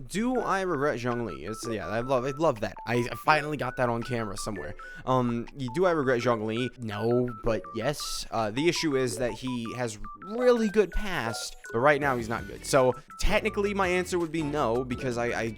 do I regret Zhongli? Yeah, I love that. I finally got that on camera somewhere. Do I regret Zhongli? No, but yes. The issue is that he has really good past, but right now he's not good. So technically my answer would be no, because I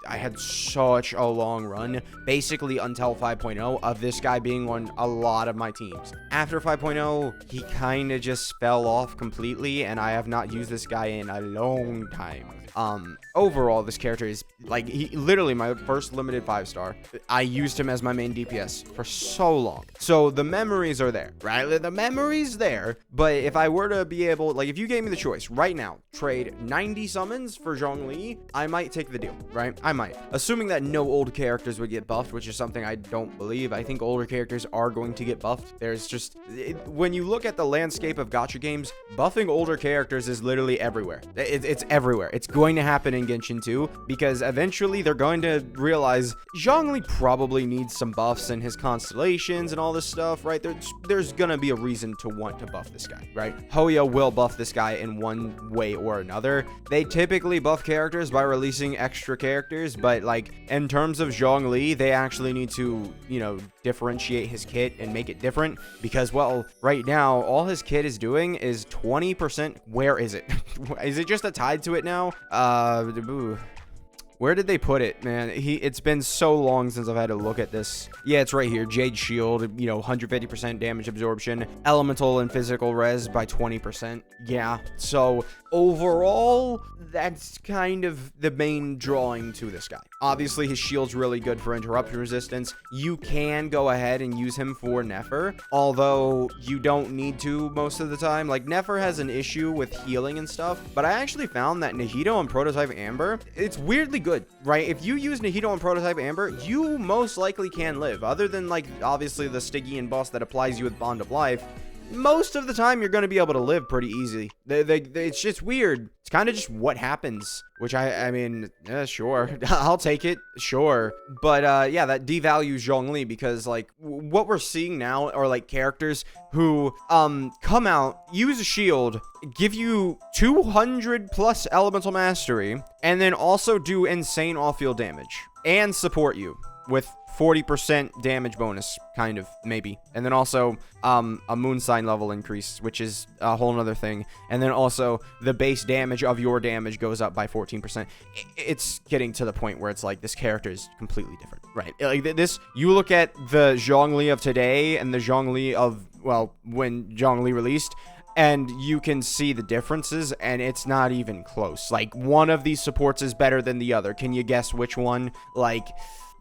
had such a long run, basically until 5.0, of this guy being on a lot of my teams. After 5.0, he kind of just fell off completely, and I have not used this guy in a long time. Overall, this character is like, he literally my first limited 5-star. I used him as my main DPS for so long. So the memories are there, right? The memories there. But if I were to be able, like, if you gave me the choice right now, trade 90 summons for Zhongli, I might take the deal, right? I might. Assuming that no old characters would get buffed, which is something I don't believe. I think older characters are going to get buffed. There's just, when you look at the landscape of gacha games, buffing older characters is literally everywhere. It's everywhere. It's going to happen in Genshin 2, because eventually they're going to realize Zhongli probably needs some buffs in his constellations and all this stuff, right? There's gonna be a reason to want to buff this guy, right? Hoya will buff this guy in one way or another. They typically buff characters by releasing extra characters, but like in terms of Zhongli, they actually need to, you know, differentiate his kit and make it different, because, well, right now all his kit is doing is 20%. Where is it? Is it just tied to it now? Where did they put it, man? It's been so long since I've had to look at this. Yeah, it's right here. Jade Shield, you know, 150% damage absorption. Elemental and physical res by 20%. Yeah, so overall, that's kind of the main drawing to this guy. Obviously, his shield's really good for interruption resistance. You can go ahead and use him for Nefer, although you don't need to most of the time. Like, Nefer has an issue with healing and stuff, but I actually found that Nahito and Prototype Amber, it's weirdly good, right? If you use Nahito and Prototype Amber, you most likely can live. Other than, like, obviously the Stygian boss that applies you with Bond of Life, most of the time you're going to be able to live pretty easy. It's just weird. It's kind of just what happens, which I mean, sure. I'll take it, sure. But yeah, that devalues Zhongli, because like what we're seeing now are like characters who come out, use a shield, give you 200 plus elemental mastery, and then also do insane off-field damage and support you with 40% damage bonus, kind of, maybe. And then also a moon sign level increase, which is a whole nother thing. And then also the base damage of your damage goes up by 14%. It's getting to the point where it's like this character is completely different, right? Like this, you look at the Zhongli of today and the Zhongli of, well, when Zhongli released, and you can see the differences, and it's not even close. Like, one of these supports is better than the other. Can you guess which one? Like,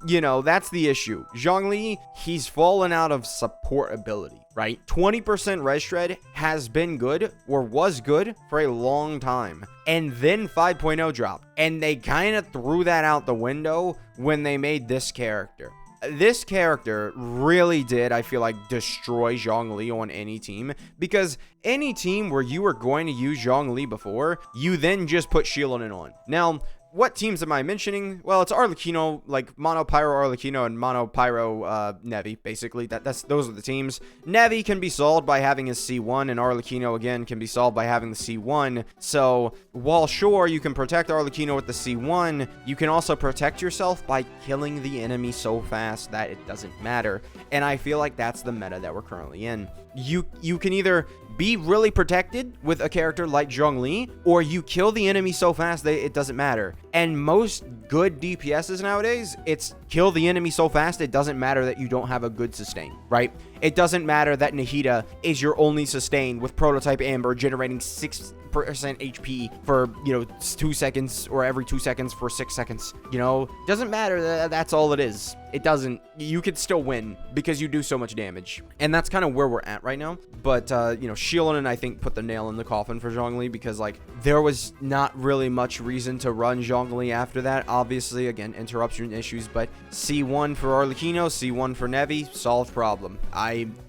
you know, that's the issue. Zhongli, he's fallen out of support ability, right? 20% res shred has been good, or was good, for a long time. And then 5.0 dropped. And they kind of threw that out the window when they made this character. This character really did, I feel like, destroy Zhongli on any team, because any team where you were going to use Zhongli before, you then just put Shieldon on. Now, what teams am I mentioning? Well, it's Arlecchino, like Mono Pyro Arlecchino and Mono Pyro Nevi, basically. Those are the teams. Nevi can be solved by having his C1, and Arlecchino, again, can be solved by having the C1. So, while sure, you can protect Arlecchino with the C1, you can also protect yourself by killing the enemy so fast that it doesn't matter. And I feel like that's the meta that we're currently in. You can either be really protected with a character like Zhongli, or you kill the enemy so fast that it doesn't matter. And most good DPSs nowadays, it's kill the enemy so fast it doesn't matter that you don't have a good sustain, right? It doesn't matter that Nahida is your only sustain with Prototype Amber generating 6% HP for, you know, 2 seconds, or every 2 seconds for 6 seconds. You know, doesn't matter. That's all it is. It doesn't. You could still win because you do so much damage. And that's kind of where we're at right now. But, you know, Shieldon, I think, put the nail in the coffin for Zhongli, because, like, there was not really much reason to run Zhongli after that. Obviously, again, interruption issues, but C1 for Arlecchino, C1 for Nevi, solved problem.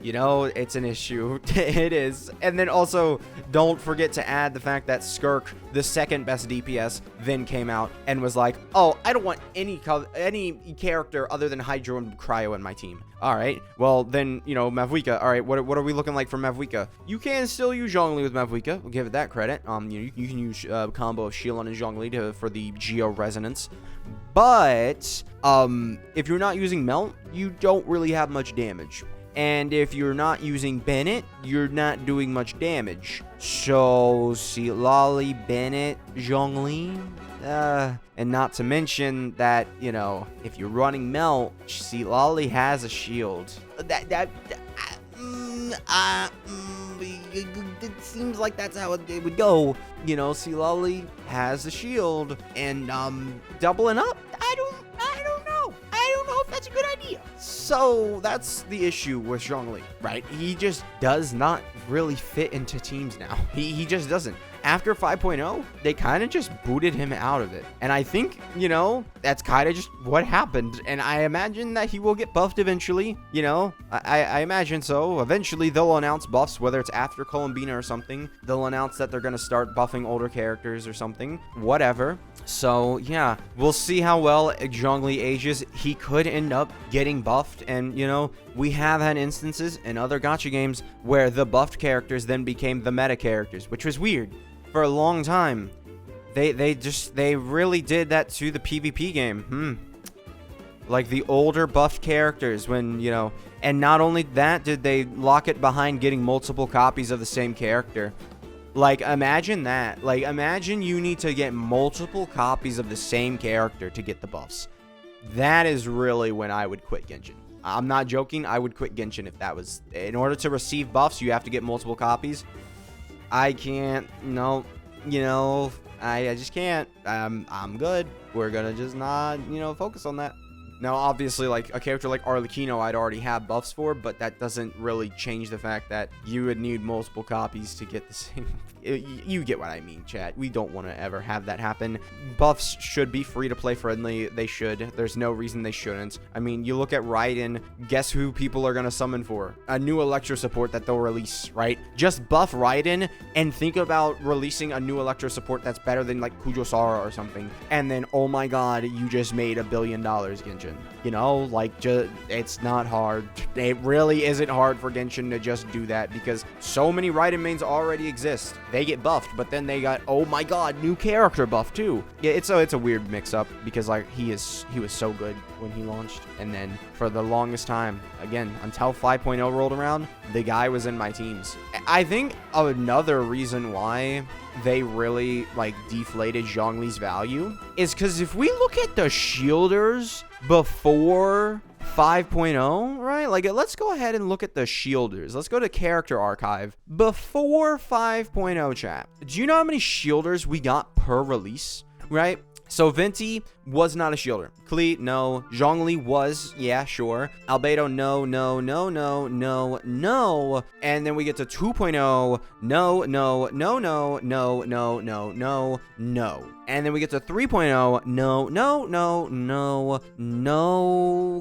You know, it's an issue. It is. And then also, don't forget to add the fact that Skirk, the second best DPS, then came out and was like, oh, I don't want any character other than Hydro and Cryo in my team. All right. Well, then, you know, Mavuika. All right. What are we looking like for Mavuika? You can still use Zhongli with Mavuika. We'll give it that credit. You can use combo of Shieldon and Zhongli for the Geo Resonance. But if you're not using Melt, you don't really have much damage. And if you're not using Bennett, you're not doing much damage. So, Lolly, Bennett, Zhongli. And not to mention that, you know, if you're running Melt, Lolly has a shield. It seems like that's how it would go. You know, Lolly has a shield, and doubling up, I don't know. I don't know if that's a good idea. So that's the issue with Zhongli, right? He just does not really fit into teams now. He just doesn't. After 5.0, they kind of just booted him out of it. And I think, you know, that's kind of just what happened. And I imagine that he will get buffed eventually. You know, I imagine so. Eventually, they'll announce buffs, whether it's after Columbina or something. They'll announce that they're going to start buffing older characters or something. Whatever. So, yeah, we'll see how well Zhongli ages. He could end up getting buffed. And, you know, we have had instances in other gacha games where the buffed characters then became the meta characters, which was weird. For a long time, they really did that to the PvP game. Like the older buffed characters, when, you know, and not only that did they lock it behind getting multiple copies of the same character. Like, imagine that. Like, imagine you need to get multiple copies of the same character to get the buffs. That is really when I would quit Genshin. I'm not joking. I would quit Genshin if that was, in order to receive buffs, you have to get multiple copies. I can't, no, you know, I just can't. I'm good. We're gonna just not, you know, focus on that. Now, obviously, like, a character like Arlecchino, I'd already have buffs for, but that doesn't really change the fact that you would need multiple copies to get the same. You get what I mean, chat. We don't want to ever have that happen. Buffs should be free-to-play friendly. They should. There's no reason they shouldn't. I mean, you look at Raiden, guess who people are going to summon for? A new Electro support that they'll release, right? Just buff Raiden and think about releasing a new Electro support that's better than, like, Kujosara or something. And then, oh my god, you just made $1 billion, Genshin. You know, like, it's not hard. It really isn't hard for Genshin to just do that, because so many Raiden mains already exist. They get buffed, but then they got, oh my god, new character buff too. Yeah, it's a weird mix-up, because, like, he was so good when he launched, and then for the longest time, again, until 5.0 rolled around, the guy was in my teams. I think another reason why they really, like, deflated Zhongli's value is because if we look at the shielders before 5.0, right? Like, let's go ahead and look at the shielders. Let's go to character archive before 5.0, chat. Do you know how many shielders we got per release, right? So Venti was not a shielder. Klee, no. Zhongli was, yeah, sure. Albedo, no. And then we get to 2.0, no. And then we get to 3.0, no,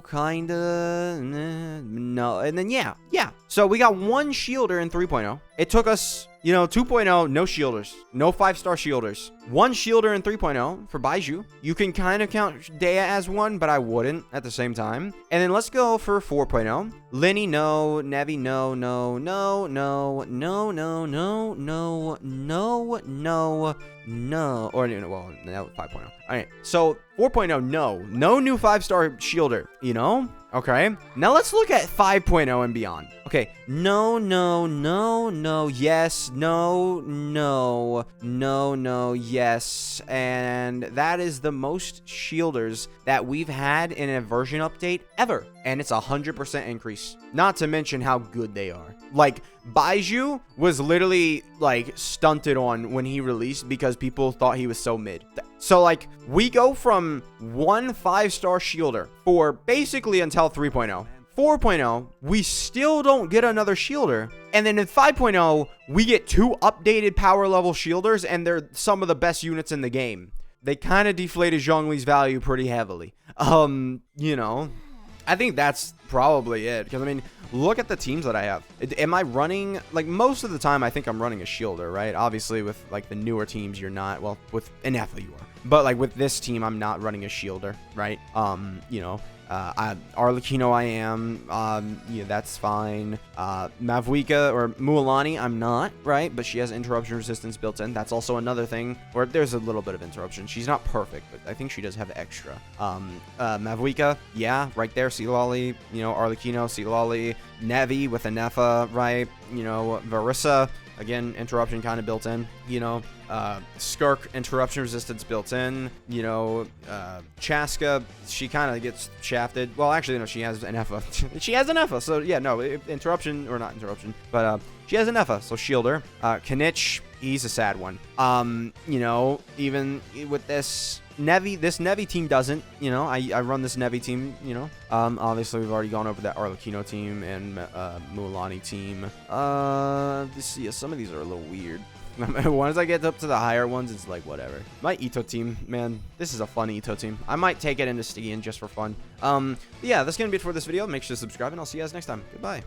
kinda, no. And then, yeah. So we got one shielder in 3.0. It took us, you know, 2.0, no shielders, no 5-star shielders. One shielder in 3.0 for Baiju. You can kind of count Dea as one, but I wouldn't at the same time. And then let's go for 4.0. Lenny, no. Nevi, no. Or, well, that was 5.0. All right, so 4.0, no new 5-star shielder, you know? Okay, now let's look at 5.0 and beyond. Okay, no, yes, no, yes. And that is the most shielders that we've had in a version update ever. And it's 100% increase. Not to mention how good they are. Like, Baiju was literally, like, stunted on when he released because people thought he was so mid. So, like, we go from one 5-star shielder for basically until 3.0. 4.0, we still don't get another shielder. And then in 5.0, we get 2 updated power level shielders, and they're some of the best units in the game. They kind of deflated Zhongli's value pretty heavily. You know, I think that's probably it. Because, I mean, look at the teams that I have. Am I running, like, most of the time I think I'm running a shielder, right? Obviously with, like, the newer teams you're not. Well, with Inefa you are. But, like, with this team I'm not running a shielder, right? You know, Arlecchino I am. Yeah, that's fine. Mavuika or Mualani, I'm not, right? But she has interruption resistance built in. That's also another thing where there's a little bit of interruption. She's not perfect, but I think she does have extra. Mavuika, yeah, right there. Sealali, you know, Arlecchino, Sealali, Nevi with a Nefa, right? You know, Varissa. Again, interruption kind of built in, you know, Skirk, interruption resistance built in, you know, Chaska, she kind of gets shafted. Well, actually, no, she has an Effa. She has an Effa, so yeah, no, interruption, or not interruption, but she has an Effa, so shield her. Kanich, he's a sad one. You know, even with this Nevi team doesn't, you know, I run this Nevi team, you know. Obviously we've already gone over that Arlecchino team and Mualani team. Yeah, some of these are a little weird. Once I get up to the higher ones, it's like whatever. My Ito team, man, this is a fun Ito team. I might take it into Stygian just for fun. Yeah, that's gonna be it for this video. Make sure to subscribe, and I'll see you guys next time. Goodbye.